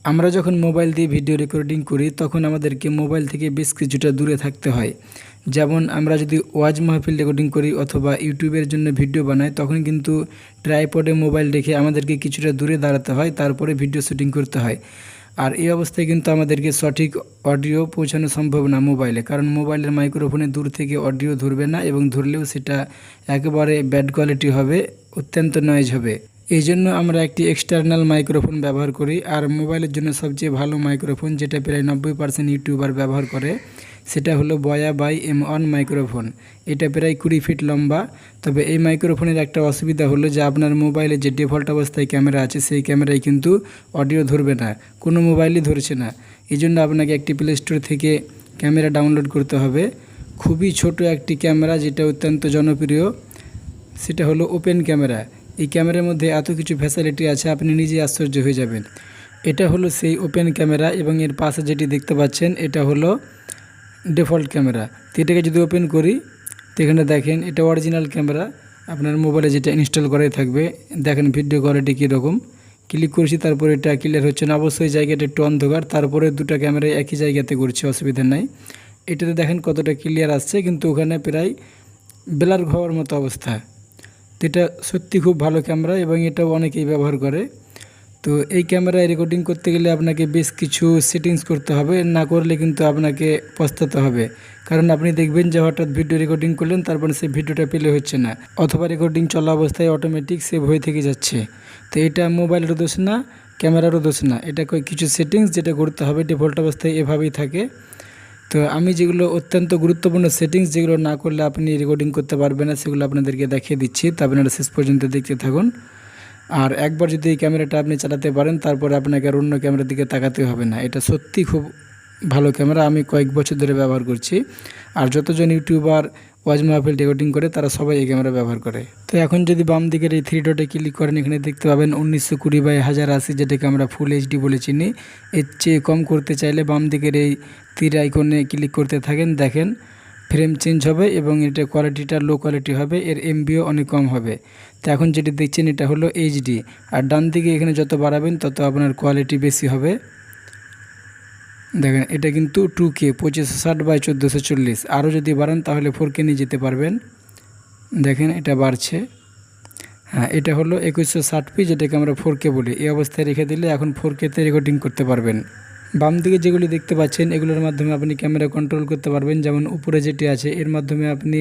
আমরা যখন মোবাইল দিয়ে ভিডিও রেকর্ডিং করি তখন আমাদেরকে মোবাইল থেকে বেশ কিছুটা দূরে থাকতে হয়। যেমন আমরা যদি ওয়াজ মাহফিল রেকর্ডিং করি অথবা ইউটিউবের জন্য ভিডিও বানাই তখন কিন্তু ট্রাইপডে মোবাইল রেখে আমাদেরকে কিছুটা দূরে দাঁড়াতে হয়, তারপরে ভিডিও শুটিং করতে হয়। আর এই অবস্থায় কিন্তু আমাদেরকে সঠিক অডিও পৌঁছানো সম্ভব না মোবাইলে, কারণ মোবাইলের মাইক্রোফোনে দূর থেকে অডিও ধরবে না এবং ধরলেও সেটা একেবারে ব্যাড কোয়ালিটি হবে, অত্যন্ত নয়েজ হবে। এই জন্য আমরা একটি এক্সটার্নাল মাইক্রোফোন ব্যবহার করি। আর মোবাইলের জন্য সবচেয়ে ভালো মাইক্রোফোন, যেটা প্রায় 90% ইউটিউবার ব্যবহার করে, সেটা হলো বয়া বাই M1 মাইক্রোফোন। এটা প্রায় 20 ফিট লম্বা। তবে এই মাইক্রোফোনের একটা অসুবিধা হলো যে আপনার মোবাইলে যে ডিফল্ট অবস্থায় ক্যামেরা আছে সেই ক্যামেরায় কিন্তু অডিও ধরবে না, কোনো মোবাইলই ধরছে না। এই জন্য আপনাকে একটি প্লে স্টোর থেকে ক্যামেরা ডাউনলোড করতে হবে। খুবই ছোট একটি ক্যামেরা যেটা অত্যন্ত জনপ্রিয়, সেটা হলো ওপেন ক্যামেরা। এই ক্যামেরার মধ্যে এত কিছু ফ্যাসিলিটি আছে আপনি নিজেই আশ্চর্য হয়ে যাবেন। এটা হলো সেই ওপেন ক্যামেরা এবং এর পাশে যেটি দেখতে পাচ্ছেন এটা হলো ডিফল্ট ক্যামেরা। তো এটাকে যদি ওপেন করি তো এখানে দেখেন এটা অরিজিনাল ক্যামেরা, আপনার মোবাইলে যেটা ইনস্টল করাই থাকবে। দেখেন ভিডিও কোয়ালিটি কীরকম। ক্লিক করছি, তারপরে এটা ক্লিয়ার হচ্ছে না, অবশ্যই জায়গাটা একটু অন্ধকার, তারপরে দুটো ক্যামেরায় একই জায়গাতে করছে, অসুবিধা নাই। এটাতে দেখেন কতটা ক্লিয়ার আসছে, কিন্তু ওখানে প্রায় ব্লার হওয়ার মতো অবস্থা। তো এটা সত্যি খুব ভালো ক্যামেরা এবং এটাও অনেকেই ব্যবহার করে। তো এই ক্যামেরায় রেকর্ডিং করতে গেলে আপনাকে বেশ কিছু সেটিংস করতে হবে, না করলে কিন্তু আপনাকে পস্তাতে হবে। কারণ আপনি দেখবেন যে হঠাৎ ভিডিও রেকর্ডিং করলেন, তারপরে সেই ভিডিওটা প্লে হচ্ছে না, অথবা রেকর্ডিং চলা অবস্থায় অটোমেটিক সেভ হয়ে থেকে যাচ্ছে। তো এটা মোবাইলেরও দোষ না, ক্যামেরারও দোষ না, এটা কিছু সেটিংস যেটা করতে হবে। ডিফল্ট অবস্থায় এভাবেই থাকে। তো আমি যেগুলো অত্যন্ত গুরুত্বপূর্ণ সেটিংস যেগুলো না করলে আপনি রেকর্ডিং করতে পারবেন না, সেগুলো আপনাদেরকে দেখিয়ে দিচ্ছি। তা আপনারা শেষ পর্যন্ত দেখতে থাকুন। আর একবার যদি এই ক্যামেরাটা আপনি চালাতে পারেন তারপরে আপনাকে আর অন্য ক্যামেরার দিকে তাকাতে হবে না। এটা সত্যি খুব ভালো ক্যামেরা, আমি কয়েক বছর ধরে ব্যবহার করছি। আর যতজন ইউটিউবার ওয়াজ মাহফিল রেকর্ডিং করে তারা সবাই এই ক্যামেরা ব্যবহার করে। তো এখন যদি বাম দিকের এই 3 ডটে ক্লিক করেন, এখানে দেখতে পাবেন 1920x1080, যেটাকে আমরা ফুল এইচডি বলে চিনি। এর চেয়ে কম করতে চাইলে বাম দিকের এই তীর আইকনে ক্লিক করতে থাকেন, দেখেন ফ্রেম চেঞ্জ হবে এবং এটা কোয়ালিটিটা লো কোয়ালিটি হবে, এর এমবিও অনেক কম হবে। তো এখন যেটি দেখছেন এটা হলো এইচডি, আর ডান দিকে এখানে যত বাড়াবেন তত আপনার কোয়ালিটি বেশি হবে। দেখেন এটা কিন্তু 2K 2560x1440, আরও যদি বাড়ান তাহলে 4K নিয়ে যেতে পারবেন। দেখেন এটা বাড়ছে। হ্যাঁ, এটা হলো 2160p, যেটাকে আমরা 4K বলি। এই অবস্থায় রেখে দিলে এখন 4K-তে রেকর্ডিং করতে পারবেন। বাম দিকে যেগুলি দেখতে পাচ্ছেন এগুলোর মাধ্যমে আপনি ক্যামেরা কন্ট্রোল করতে পারবেন। যেমন উপরে যেটি আছে এর মাধ্যমে আপনি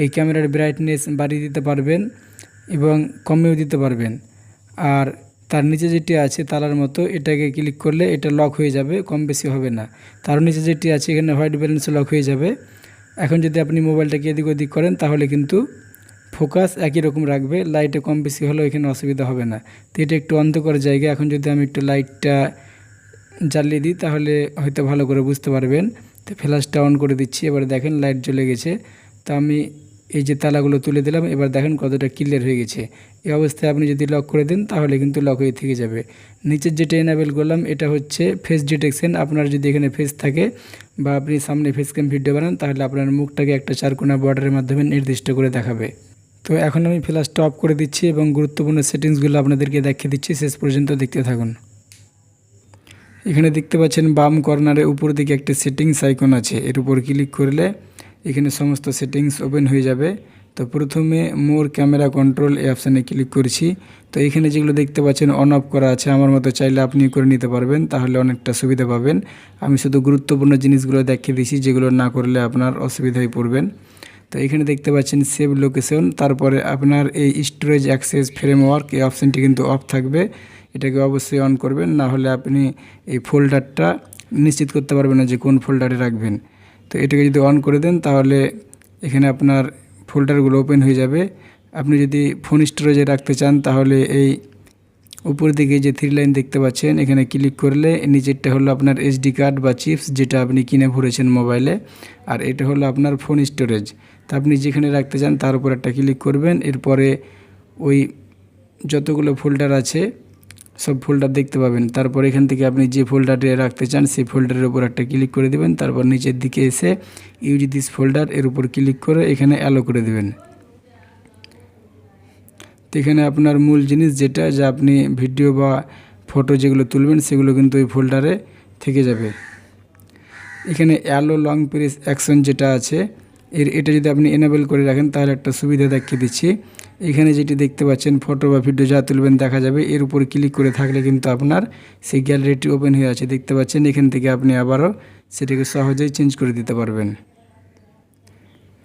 এই ক্যামেরার ব্রাইটনেস বাড়িয়ে দিতে পারবেন এবং কমিয়েও দিতে পারবেন। আর তার নিচে যেটি আছে তালার মতো, এটাকে ক্লিক করলে এটা লক হয়ে যাবে, কম বেশি হবে না। তার নিচে যেটি আছে এখানে হোয়াইট ব্যালেন্স লক হয়ে যাবে। এখন যদি আপনি মোবাইলটাকে এদিক ওদিক করেন তাহলে কিন্তু ফোকাস একই রকম রাখবে, লাইটে কম বেশি হলেও এখানে অসুবিধা হবে না। তো এটা একটু অন্ধকার জায়গা, এখন যদি আমি একটু লাইটটা জ্বালিয়ে দিই তাহলে হয়তো ভালো করে বুঝতে পারবেন। তো ফ্ল্যাশটা অন করে দিচ্ছি, এবার দেখেন লাইট জ্বলে গেছে। তো আমি এই যে তালাগুলো তুলে দিলাম, এবার দেখেন কতটা ক্লিয়ার হয়ে গেছে। এই অবস্থায় আপনি যদি লক করে দেন তাহলে কিন্তু লক হয়ে থেকে যাবে। নিচের যেটা এনাবেল করলাম এটা হচ্ছে ফেস ডিটেকশন। আপনার যদি এখানে ফেস থাকে বা আপনি সামনে ফেস ক্যাম ভিডিও বানান তাহলে আপনার মুখটাকে একটা চারকোনা বর্ডারের মাধ্যমে নির্দিষ্ট করে দেখাবে। তো এখন আমি ফ্ল্যাশটা অফ করে দিচ্ছি এবং গুরুত্বপূর্ণ সেটিংসগুলো আপনাদেরকে দেখিয়ে দিচ্ছি, শেষ পর্যন্ত দেখতে থাকুন। এখানে দেখতে পাচ্ছেন বাম কর্নারে উপর দিকে একটা সেটিংস আইকন আছে, এর উপর ক্লিক করলে এখানে সমস্ত সেটিংস ওপেন হয়ে যাবে। তো প্রথমে মোর ক্যামেরা কন্ট্রোল এই অপশানে ক্লিক করছি। তো এখানে যেগুলো দেখতে পাচ্ছেন অন অফ করা আছে, আমার মতো চাইলে আপনি করে নিতে পারবেন, তাহলে অনেকটা সুবিধা পাবেন। আমি শুধু গুরুত্বপূর্ণ জিনিসগুলো দেখিয়ে দিচ্ছি, যেগুলো না করলে আপনার অসুবিধায় পড়বেন। তো এখানে দেখতে পাচ্ছেন সেভ লোকেশন, তারপরে আপনার এই স্টোরেজ অ্যাক্সেস ফ্রেমওয়ার্ক এই অপশানটি কিন্তু অফ থাকবে, এটাকে অবশ্যই অন করবেন, না হলে আপনি এই ফোল্ডারটা নিশ্চিত করতে পারবেন না যে কোন ফোল্ডারে রাখবেন। তো এটাকে যদি অন করে দেন তাহলে এখানে আপনার ফোল্ডারগুলো ওপেন হয়ে যাবে। আপনি যদি ফোন স্টোরেজে রাখতে চান তাহলে এই উপর দিকে যে 3 লাইন দেখতে পাচ্ছেন এখানে ক্লিক করলে নিচেরটা হলো আপনার এসডি কার্ড বা চিপস, যেটা আপনি কিনে ভরেছেন মোবাইলে, আর এটা হলো আপনার ফোন স্টোরেজ। তা আপনি যেখানে রাখতে চান তার উপর একটা ক্লিক করবেন, এরপরে ওই যতগুলো ফোল্ডার আছে সব ফোল্ডার দেখতে পাবেন। তারপর এখান থেকে আপনি যে ফোল্ডারে রাখতে চান সেই ফোল্ডারের উপর একটা ক্লিক করে দেবেন, তারপর নিচের দিকে এসে ইউজ দিস ফোল্ডার এর উপর ক্লিক করে এখানে অ্যালো করে দেবেন। তো এখানে আপনার মূল জিনিস যেটা, যা আপনি ভিডিও বা ফটো যেগুলো তুলবেন সেগুলো কিন্তু ওই ফোল্ডারে থেকে যাবে। এখানে অ্যালো লং প্রেস অ্যাকশন যেটা আছে এটা যদি আপনি এনেবল করে রাখেন তাহলে একটা সুবিধা দেখিয়ে দিচ্ছি। এখানে যেটি দেখতে পাচ্ছেন ফটো বা ভিডিও যা তুলবেন দেখা যাবে, এর উপর ক্লিক করে থাকলে কিন্তু আপনার সেই গ্যালারিটি ওপেন হয়ে আছে দেখতে পাচ্ছেন। এখান থেকে আপনি আবারও সেটাকে সহজেই চেঞ্জ করে দিতে পারবেন।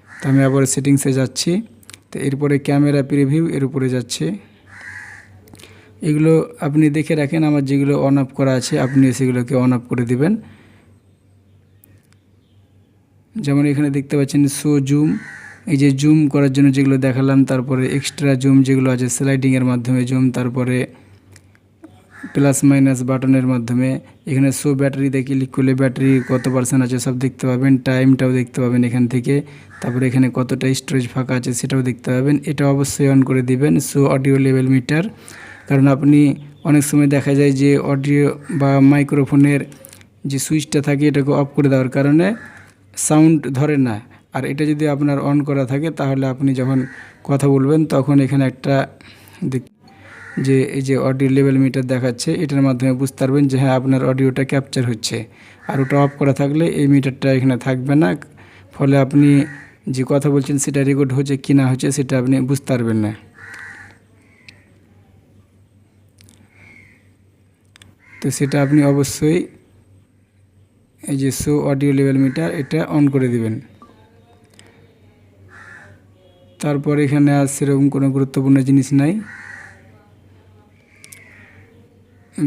তো আমি আবার সেটিংসে যাচ্ছি। তো এরপরে ক্যামেরা প্রিভিউ এর উপরে যাচ্ছে। এগুলো আপনি দেখে রাখেন, আমার যেগুলো অন অফ করা আছে আপনি সেগুলোকে অন অফ করে দিবেন। যেমন এখানে দেখতে পাচ্ছেন শো জুম, এই যে জুম করার জন্য যেগুলো দেখালাম, তারপরে এক্সট্রা জুম যেগুলো আছে স্লাইডিংয়ের মাধ্যমে জুম, তারপরে প্লাস মাইনাস বাটনের মাধ্যমে। এখানে শো ব্যাটারিতে ক্লিক করলে ব্যাটারি কত পার্সেন্ট আছে সব দেখতে পাবেন, টাইমটাও দেখতে পাবেন এখান থেকে। তারপরে এখানে কতটা স্টোরেজ ফাঁকা আছে সেটাও দেখতে পাবেন। এটা অবশ্যই অন করে দিবেন শো অডিও লেভেল মিটার, কারণ আপনি অনেক সময় দেখা যায় যে অডিও বা মাইক্রোফোনের যে সুইচটা থাকে এটাকে অফ করে দেওয়ার কারণে সাউন্ড ধরে না। আর এটা যদি আপনার অন করা থাকে তাহলে আপনি যখন কথা বলবেন তখন এখানে একটা যে এই যে অডিও লেভেল মিটার দেখাচ্ছে, এটার মাধ্যমে বুঝতে পারবেন যে হ্যাঁ আপনার অডিওটা ক্যাপচার হচ্ছে। আর ওটা অফ করা থাকলে এই মিটারটা এখানে থাকবে না, ফলে আপনি যে কথা বলছেন সেটা রেকর্ড হচ্ছে কি না হচ্ছে সেটা আপনি বুঝতে পারবেন না। তো সেটা আপনি অবশ্যই এই যে শো অডিও লেভেল মিটার এটা অন করে দিবেন। তারপর এখানে আর সেরকম কোনো গুরুত্বপূর্ণ জিনিস নাই।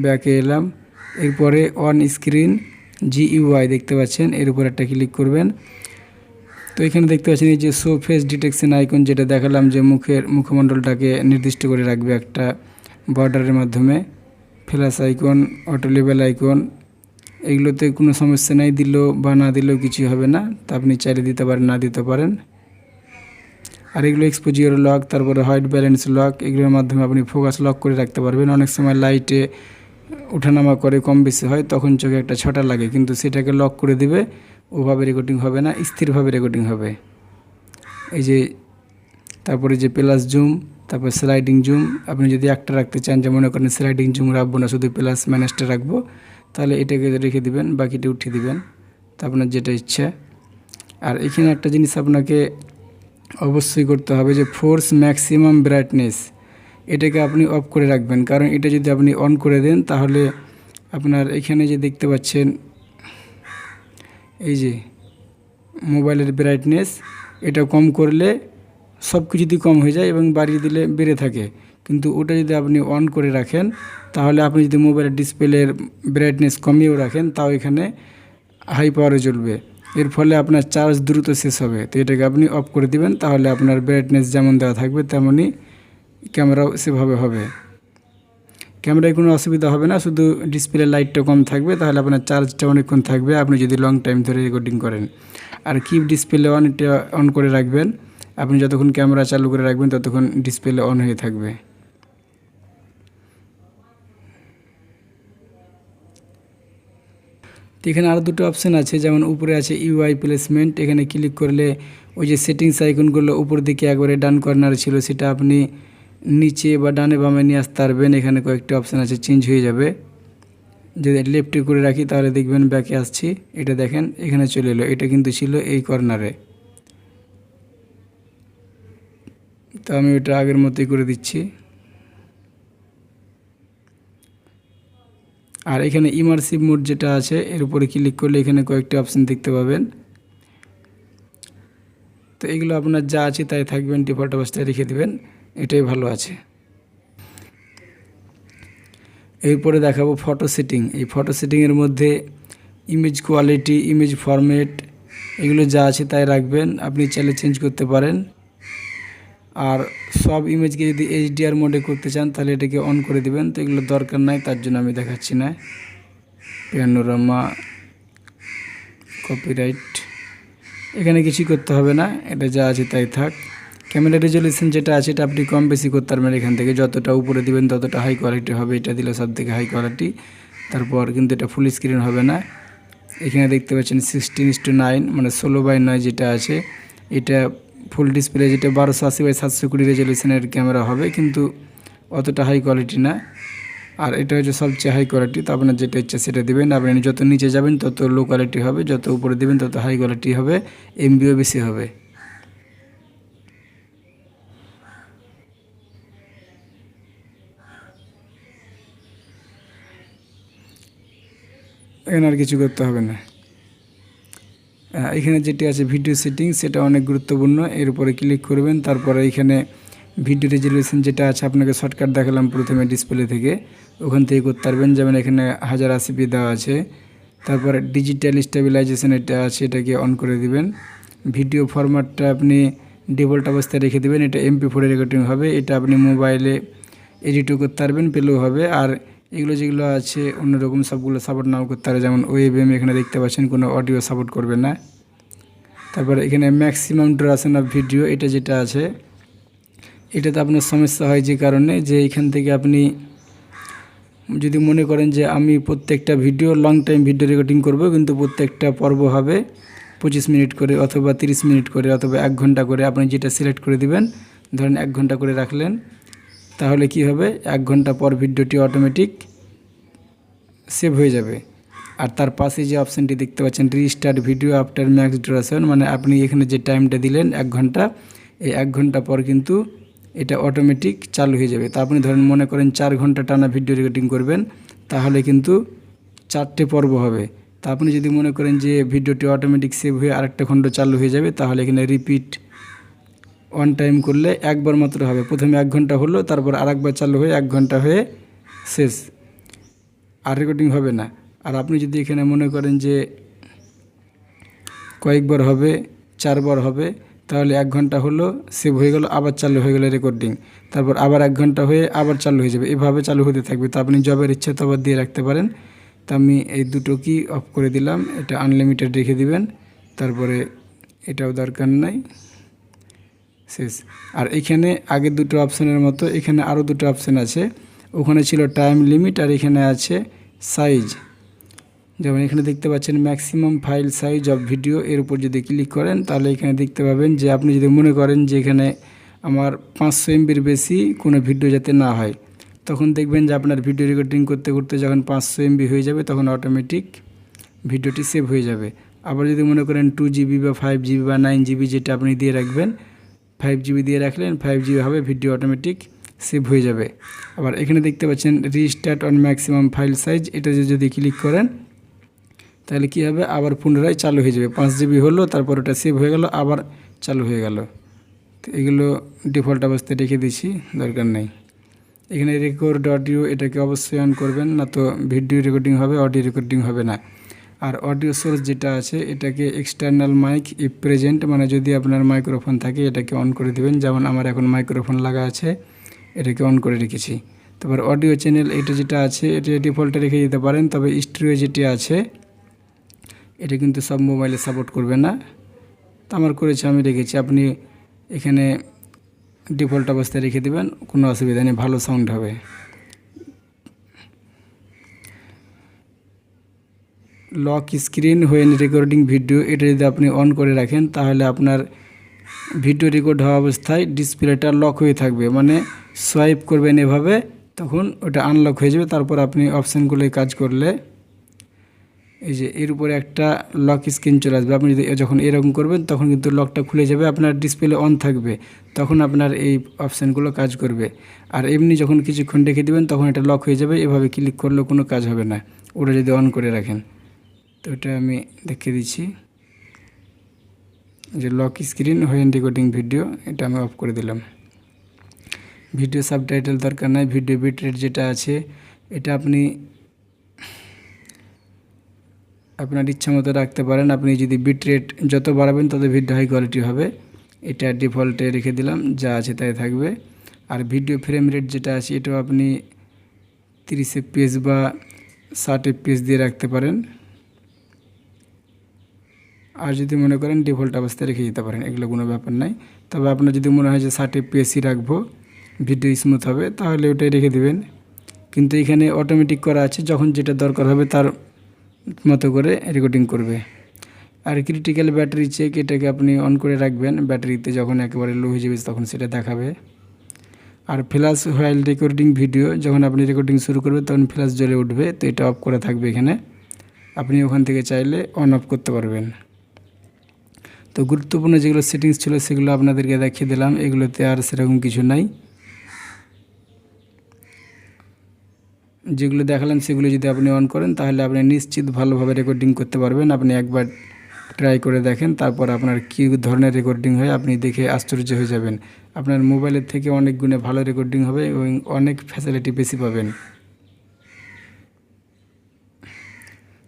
ব্যাকে এলাম। এরপরে অন স্ক্রিন GUI দেখতে পাচ্ছেন, এর উপর একটা ক্লিক করবেন। তো এখানে দেখতে পাচ্ছেন এই যে শো ফেস ডিটেকশন আইকন যেটা দেখালাম, যে মুখমণ্ডলটাকে নির্দিষ্ট করে রাখবে একটা বর্ডারের মাধ্যমে। Flash icon, auto level icon, এগুলোতে কোনো সমস্যা নাই, দিলেও বা না দিলেও কিছু হবে না। তা আপনি চাইলে দিতে পারেন, না দিতে পারেন। আর এগুলো এক্সপোজিওর লক, তারপরে হোয়াইট ব্যালেন্স লক, এগুলোর মাধ্যমে আপনি ফোকাস লক করে রাখতে পারবেন। অনেক সময় লাইটে ওঠানামা করে কম বেশি হয় তখন চোখে একটা ছটা লাগে, কিন্তু সেটাকে লক করে দিবে, ওভাবে রেকর্ডিং হবে না, স্থিরভাবে রেকর্ডিং হবে। এই যে তারপরে যে প্লাস জুম, তারপর স্লাইডিং জুম, আপনি যদি একটা রাখতে চান, যে মনে করেন স্লাইডিং জুম রাখবো না, শুধু প্লাস মাইনাসটা রাখবো, তাহলে এটাকে রেখে দিবেন, বাকিটা উঠিয়ে দিবেন, তা আপনার যেটা ইচ্ছা। আর এখানে একটা জিনিস আপনাকে অবশ্যই করতে হবে, যে ফোর্স ম্যাক্সিমাম ব্রাইটনেস এটাকে আপনি অফ করে রাখবেন, কারণ এটা যদি আপনি অন করে দেন তাহলে আপনার এখানে যে দেখতে পাচ্ছেন এই যে মোবাইলের ব্রাইটনেস, এটা কম করলে সব কিছুই কম হয়ে যায় এবং বাড়িয়ে দিলে বেড়ে থাকে। কিন্তু ওটা যদি আপনি অন করে রাখেন তাহলে আপনি যদি মোবাইলের ডিসপ্লের ব্রাইটনেস কমিয়েও রাখেন তাও এখানে হাই পাওয়ারে জ্বলবে। এর ফলে আপনার চার্জ দ্রুত শেষ হবে। তো এটাকে আপনি অফ করে দিবেন, তাহলে আপনার ব্রাইটনেস যেমন দেওয়া থাকবে তেমনই ক্যামেরাও সেভাবে হবে। ক্যামেরায় কোনো অসুবিধা হবে না, শুধু ডিসপ্লে লাইটটা কম থাকবে, তাহলে আপনার চার্জটা অনেকক্ষণ থাকবে আপনি যদি লং টাইম ধরে রেকর্ডিং করেন। আর কিপ ডিসপ্লে অন, এটা অন করে রাখবেন। আপনি যতক্ষণ ক্যামেরা চালু করে রাখবেন ততক্ষণ ডিসপ্লে অন হয়ে থাকবে। তো এখানে আরও দুটো অপশান আছে, যেমন উপরে আছে UI প্লেসমেন্ট, এখানে ক্লিক করলে ওই যে সেটিংস আইকনগুলো উপর দিকে একবারে ডান কর্নারে ছিল সেটা আপনি নিচে বা ডানে বামে নিয়ে আসতে পারবেন। এখানে কয়েকটি অপশান আছে, চেঞ্জ হয়ে যাবে। যদি লেফটে করে রাখি তাহলে দেখবেন ব্যাকে আসছি, এটা দেখেন এখানে চলে এলো, এটা কিন্তু ছিল এই কর্নারে। তো আমি ওটা আগের মতোই করে দিচ্ছি। আর এখানে ইমার্সিভ মোড যেটা আছে এর উপরে ক্লিক করলে এখানে কয়েকটি অপশান দেখতে পাবেন। তো এগুলো আপনার যা আছে তাই থাকবেন, ডিফল্ট অবস্থায় রেখে দেবেন, এটাই ভালো আছে। এরপরে দেখাবো ফটো সেটিং। এই ফটো সেটিংয়ের মধ্যে ইমেজ কোয়ালিটি, ইমেজ ফরম্যাট, এগুলো যা আছে তাই রাখবেন, আপনি চাইলে চেঞ্জ করতে পারেন। আর সব ইমেজকে যদি HDR মোডে করতে চান তাহলে এটাকে অন করে দিবেন। তো এগুলো দরকার নাই, তার জন্য আমি দেখাচ্ছি না। প্যানোরামা, কপিরাইট, এখানে কিছুই করতে হবে না, এটা যা আছে তাই থাক। ক্যামেরা রেজলিউশন যেটা আছে এটা আপনি কম বেশি করতে পারবেন, এখান থেকে যতটা উপরে দিবেন ততটা হাই কোয়ালিটি হবে, এটা দিলে সব থেকে হাই কোয়ালিটি। তারপর কিন্তু এটা ফুল স্ক্রিন হবে না। এখানে দেখতে পাচ্ছেন 16:9 মানে 16:9 যেটা আছে, এটা ফুল ডিসপ্লে, যেটা 1280x720 রেজলিউশনের ক্যামেরা হবে, কিন্তু অতটা হাই কোয়ালিটি না। আর এটা হচ্ছে সবচেয়ে হাই কোয়ালিটি। তো আপনার যেটা ইচ্ছা সেটা দেবেন। আপনি যত নিচে যাবেন তত লো কোয়ালিটি হবে, যত উপরে দেবেন তত হাই কোয়ালিটি হবে, এমবিও বেশি হবে। এখানে আর কিছু করতে হবে না। এখানে যেটি আছে ভিডিও সেটিং, সেটা অনেক গুরুত্বপূর্ণ। এর উপরে ক্লিক করবেন, তারপরে এখানে ভিডিও রেজলিউশন যেটা আছে, আপনাকে শর্টকাট দেখালাম প্রথমে ডিসপ্লে থেকে, ওখান থেকে করতে পারবেন। যেমন এখানে 1080p দেওয়া আছে। তারপরে ডিজিটাল স্টেবিলাইজেশন এটা আছে, এটাকে অন করে দিবেন। ভিডিও ফরম্যাটটা আপনি ডিফল্ট অবস্থায় রেখে দেবেন। এটা MP4 রেকর্ডিং হবে, এটা আপনি মোবাইলে এডিটও করতে পারবেন, পেলেও হবে। আর এগুলো যেগুলো আছে অন্যরকম সবগুলো সাপোর্ট নাও করতে পারে, যেমন ওয়েবএম এখানে দেখতে পাচ্ছেন কোনো অডিও সাপোর্ট করবে না। তারপরে এখানে ম্যাক্সিমাম ডিউরেশন অফ ভিডিও, এটা যেটা আছে এটাতে আপনার সমস্যা হয় যে কারণে, যে এখান থেকে আপনি যদি মনে করেন যে আমি প্রত্যেকটা video long time video recording করব, কিন্তু প্রত্যেকটা পর্ব হবে 25 মিনিট করে অথবা 30 মিনিট করে অথবা 1 ঘন্টা করে, আপনি যেটা সিলেক্ট করে দিবেন। ধরেন 1 ঘন্টা করে রাখলেন, তাহলে কি হবে, 1 ঘন্টা পর ভিডিওটি অটোমেটিক সেভ হয়ে যাবে। আর তার পাশে যে অপশানটি দেখতে পাচ্ছেন restart video after max duration, মানে আপনি এখানে যে টাইমটা দিলেন 1 ঘন্টা, এই 1 ঘন্টা পর কিন্তু এটা অটোমেটিক চালু হয়ে যাবে। তা আপনি ধরেন মনে করেন 4 ঘন্টা টানা ভিডিও রেকর্ডিং করবেন, তাহলে কিন্তু 4টে পর্ব হবে। তা আপনি যদি মনে করেন যে ভিডিওটি অটোমেটিক সেভ হয়ে আরেকটা খণ্ড চালু হয়ে যাবে, তাহলে এখানে রিপিট ওয়ান টাইম করলে একবার মাত্র হবে। প্রথমে 1 ঘন্টা হলো, তারপর আরেকবার চালু হয়ে 1 ঘন্টা হয়ে শেষ, আর রেকর্ডিং হবে না। আর আপনি যদি এখানে মনে করেন যে কয়েকবার হবে, 4 বার হবে, তাহলে 1 ঘন্টা হলো, সেভ হয়ে গেল, আবার চালু হয়ে গেল রেকর্ডিং, তারপর আবার 1 ঘন্টা হয়ে আবার চালু হয়ে যাবে, এভাবে চালু হতে থাকবে। তো আপনি যবের ইচ্ছা তো আবার দিয়ে রাখতে পারেন। তো আমি এই দুটো কি অফ করে দিলাম, এটা আনলিমিটেড রেখে দিবেন, তারপরে এটাও দরকার নাই, শেষ। আর এখানে আগের দুটো অপশানের মতো এখানে আরও দুটো অপশান আছে। ওখানে ছিল টাইম লিমিট, আর এখানে আছে সাইজ। যেমন এখানে দেখতে পাচ্ছেন maximum file size of video, এর উপর যদি ক্লিক করেন তাহলে এখানে দেখতে পাবেন যে আপনি যদি মনে করেন যে এখানে আমার 500 MBর বেশি কোনো ভিডিও যাতে না হয়, তখন দেখবেন যে আপনার ভিডিও রেকর্ডিং করতে করতে যখন 500 MB হয়ে যাবে, তখন অটোমেটিক ভিডিওটি সেভ হয়ে যাবে। আবার যদি মনে করেন 2GB বা 5GB বা 9GB যেটা আপনি দিয়ে রাখবেন, 5GB দিয়ে রাখলেন, 5GB হবে, ভিডিও অটোমেটিক সেভ হয়ে যাবে। আবার এখানে দেখতে পাচ্ছেন restart on maximum file size, এটা যদি ক্লিক করেন তাহলে কি হবে, আবার পুনরায় চালু হয়ে যাবে। 5GB হলো, তারপর ওটা সেভ হয়ে গেল, আবার চালু হয়ে গেল। তো এগুলো ডিফল্ট অবস্থায় রেখে দিচ্ছি, দরকার নেই। এখানে রেকর্ড অডিও, এটাকে অবশ্যই অন করবেন, না তো ভিডিও রেকর্ডিং হবে, অডিও রেকর্ডিং হবে না। আর অডিও সোর্স যেটা আছে, এটাকে এক্সটার্নাল মাইক ইফ প্রেজেন্ট, মানে যদি আপনার মাইক্রোফোন থাকে এটাকে অন করে দেবেন। যেমন আমার এখন মাইক্রোফোন লাগা আছে, এটাকে অন করে রেখেছি। তারপর অডিও চ্যানেল, এটা যেটা আছে এটা ডিফল্টে রেখে দিতে পারেন, তবে স্টিরিও যেটি আছে এটা কিন্তু সব মোবাইলে সাপোর্ট করবে না। তো আমার করেছে, আমি রেখেছি। আপনি এখানে ডিফল্ট অবস্থায় রেখে দেবেন, কোনো অসুবিধা নেই, ভালো সাউন্ড হবে। Lock screen when recording video, এটা যদি আপনি অন করে রাখেন তাহলে আপনার ভিডিও রেকর্ড হওয়া অবস্থায় ডিসপ্লেটা লক হয়ে থাকবে, মানে সোয়াইপ করবেন এভাবে, তখন ওটা আনলক হয়ে যাবে। তারপর আপনি অপশানগুলোয় কাজ করলে এই যে এর উপরে একটা লক স্ক্রিন চলে আসবে। আপনি যদি যখন এরকম করবেন তখন কিন্তু লকটা খুলে যাবে, আপনার ডিসপ্লে অন থাকবে, তখন আপনার এই অপশানগুলো কাজ করবে। আর এমনি যখন কিছুক্ষণ রেখে দেবেন তখন এটা লক হয়ে যাবে, এভাবে ক্লিক করলেও কোনো কাজ হবে না, ওটা যদি অন করে রাখেন। তো এটা আমি দেখিয়ে দিচ্ছি, যে lock screen when recording video, এটা আমি অফ করে দিলাম। ভিডিও সাবটাইটেল দরকার নাই। ভিডিও বিট রেট যেটা আছে, এটা আপনি আপনার ইচ্ছা মতো রাখতে পারেন। আপনি যদি বিট রেট যত বাড়াবেন তত ভিডিও হাই কোয়ালিটি হবে। এটা ডিফল্টে রেখে দিলাম, যা আছে তাই থাকবে। আর ভিডিও ফ্রেম রেট যেটা আছে, এটাও আপনি 30 FPS বা 60 FPS দিয়ে রাখতে পারেন। আর যদি মনে করেন ডিফল্ট অবস্থায় রেখে দিতে পারেন, এগুলো কোনো ব্যাপার নাই। তবে আপনার যদি মনে হয় যে 60 FPS রাখবো, ভিডিও স্মুথ হবে, তাহলে ওটাই রেখে দিবেন। কিন্তু এখানে অটোমেটিক করা আছে, যখন যেটা দরকার হবে তার মতো করে রেকর্ডিং করবে। আর ক্রিটিক্যাল ব্যাটারি চেক, এটাকে আপনি অন করে রাখবেন, ব্যাটারিতে যখন একেবারে লো হয়ে যাবে তখন সেটা দেখাবে। আর ফ্ল্যাশ হোয়াইল রেকর্ডিং ভিডিও, যখন আপনি রেকর্ডিং শুরু করবেন তখন ফ্ল্যাশ জ্বলে উঠবে, তো এটা অফ করা থাকবে এখানে। আপনি ওখান থেকে চাইলে অন অফ করতে পারবেন। তো গুরুত্বপূর্ণ যেগুলো সেটিংস ছিল সেগুলো আপনাদেরকে দেখিয়ে দিলাম, এগুলোতে আর সেরকম কিছু নাই। যেগুলো দেখালাম সেগুলো যদি আপনি অন করেন তাহলে আপনি নিশ্চিত ভালোভাবে রেকর্ডিং করতে পারবেন। আপনি একবার ট্রাই করে দেখেন, তারপর আপনার কী ধরনের রেকর্ডিং হয় আপনি দেখে আশ্চর্য হয়ে যাবেন। আপনার মোবাইলের থেকে অনেক গুণে ভালো রেকর্ডিং হবে এবং অনেক ফ্যাসিলিটি বেশি পাবেন।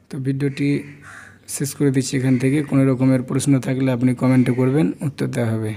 তো ভিডিওটি শেষ করে দিচ্ছি এখান থেকে। কোনো রকমের প্রশ্ন থাকলে আপনি কমেন্টে করবেন, উত্তর দেওয়া হবে।